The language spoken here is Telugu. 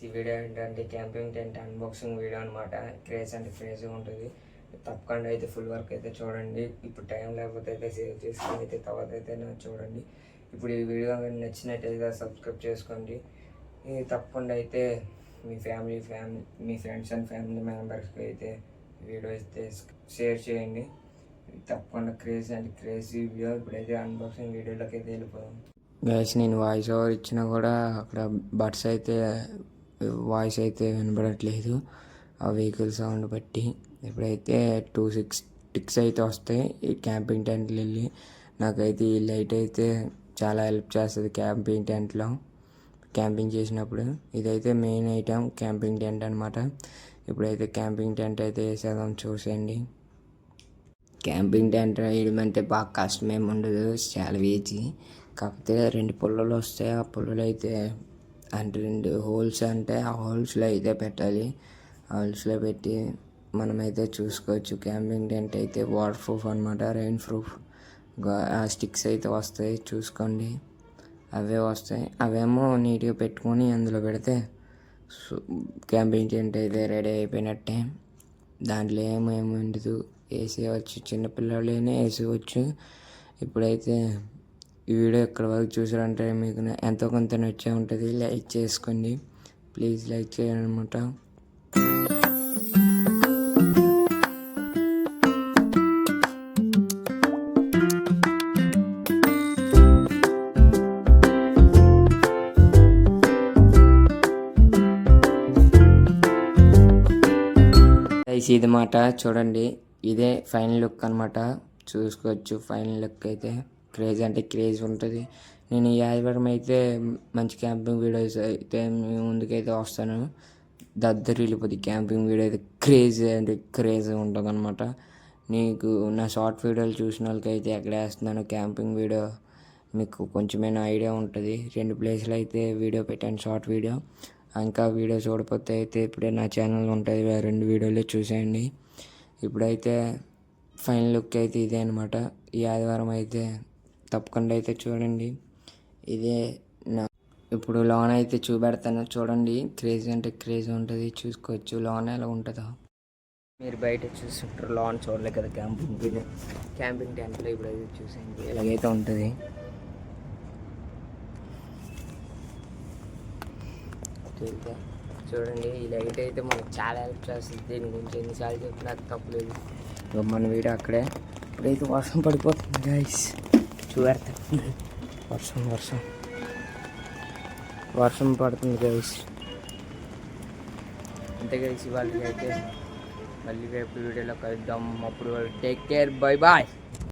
ఈ వీడియో ఏంటంటే క్యాంపింగ్ టెంట్ అన్బాక్సింగ్ వీడియో అనమాట. క్రేజ్ అంటే క్రేజ్గా ఉంటుంది. తప్పకుండా అయితే ఫుల్ వర్క్ అయితే చూడండి. ఇప్పుడు టైం లేకపోతే అయితే సేవ్ చేసుకొని అయితే తర్వాత అయితే చూడండి. ఇప్పుడు ఈ వీడియో నచ్చినట్టయితే సబ్స్క్రైబ్ చేసుకోండి. తప్పకుండా అయితే మీ ఫ్రెండ్స్ అండ్ ఫ్యామిలీ మెంబర్స్కి అయితే వీడియో అయితే షేర్ చేయండి. తప్పకుండా క్రేజ్ అంటే క్రేజ్ వీడియో. ఇప్పుడైతే అన్బాక్సింగ్ వీడియోలోకి అయితే వెళ్ళిపోదాం. గైస్ నేను వాయిస్ ఓవర్ ఇచ్చినా కూడా అక్కడ బడ్స్ అయితే వాయిస్ అయితే వినపడట్లేదు ఆ వెహికల్ సౌండ్ బట్టి. ఇప్పుడైతే 2-6 టిక్స్ అయితే వస్తాయి ఈ క్యాంపింగ్ టెంట్లు వెళ్ళి. నాకైతే ఈ లైట్ అయితే చాలా హెల్ప్ చేస్తుంది క్యాంపింగ్ టెంట్లో క్యాంపింగ్ చేసినప్పుడు. ఇదైతే మెయిన్ ఐటమ్ క్యాంపింగ్ టెంట్ అనమాట. ఇప్పుడైతే క్యాంపింగ్ టెంట్ అయితే వేసేద్దాం, చూసేయండి. క్యాంపింగ్ టెంట్ వేయడం అంటే బాగా కష్టమేమి ఉండదు, చాలా ఈజీ. కాకపోతే 2 పుల్లలు వస్తాయి. ఆ పుల్లలు అయితే అంటే 2 హోల్స్ అంటే ఆ హోల్స్లో అయితే పెట్టాలి. ఆ హోల్స్లో పెట్టి మనమైతే చూసుకోవచ్చు. క్యాంపింగ్ టెంట్ అయితే వాటర్ ప్రూఫ్ అనమాట, రెయిన్ ప్రూఫ్. ఆ స్టిక్స్ అయితే వస్తాయి, చూసుకోండి. అవే వస్తాయి. అవేమో నీట్గా పెట్టుకొని అందులో పెడితే క్యాంపింగ్ టెంట్ అయితే రెడీ అయిపోయినట్టే. దాంట్లో ఏమేమి ఉండదు, వేసేయవచ్చు. చిన్నపిల్లలైనా వేసేయచ్చు. ఇప్పుడైతే ఈ వీడియో ఇక్కడ వరకు చూసారంటే మీకు ఎంతో కొంత నచ్చే ఉంటుంది. లైక్ చేసుకోండి ప్లీజ్, లైక్ చేయండి అనమాట. ఇది మాట చూడండి, ఇదే ఫైనల్ లుక్ అనమాట. చూసుకోవచ్చు ఫైనల్ లుక్ అయితే. క్రేజ్ అంటే క్రేజ్ ఉంటుంది. నేను ఈ ఆదివారం అయితే మంచి క్యాంపింగ్ వీడియోస్ అయితే మీ ముందుకైతే వస్తాను. దద్దరిల్లిపోతుంది క్యాంపింగ్ వీడియో అయితే. క్రేజ్ అంటే క్రేజ్ ఉంటుంది అనమాట. నీకు నా షార్ట్ వీడియోలు చూసిన వాళ్ళకైతే ఎక్కడ వేస్తున్నాను క్యాంపింగ్ వీడియో మీకు కొంచెమైనా ఐడియా ఉంటుంది. 2 ప్లేస్లు అయితే వీడియో పెట్టాను, షార్ట్ వీడియో. ఇంకా వీడియో చూడకపోతే అయితే ఇప్పుడే నా ఛానల్ ఉంటుంది, 2 వీడియోలే చూసేయండి. ఇప్పుడైతే ఫైనల్ లుక్ అయితే ఇదే అనమాట. ఈ ఆదివారం అయితే తప్పకుండా అయితే చూడండి. ఇదే నా ఇప్పుడు లోన్ అయితే చూపెడతాను, చూడండి. క్రేజ్ అంటే క్రేజ్ ఉంటుంది, చూసుకోవచ్చు లోన్ ఎలా ఉంటుందో. మీరు బయట చూస్తుంటారు, లోన్ చూడలేదు కదా క్యాంపింగ్ టెంట్లో. ఇప్పుడైతే చూసేయండి ఎలాగైతే ఉంటుంది. చూడండి ఈ లైట్ అయితే మనకు చాలా హెల్ప్ చేస్తుంది. దీని గురించి ఎన్నిసార్లు చెప్పినా తప్పలేదు. మన వీడియో అక్కడే. ఇప్పుడైతే వర్షం పడిపోతుంది గైస్, చూడతా. వర్షం పడుతుంది గైస్. అంతే గైస్, ఇవాళ అయితే మళ్ళీ రేపు వీడియోలో కలుద్దాం. అప్పుడు టేక్ కేర్, బై బాయ్.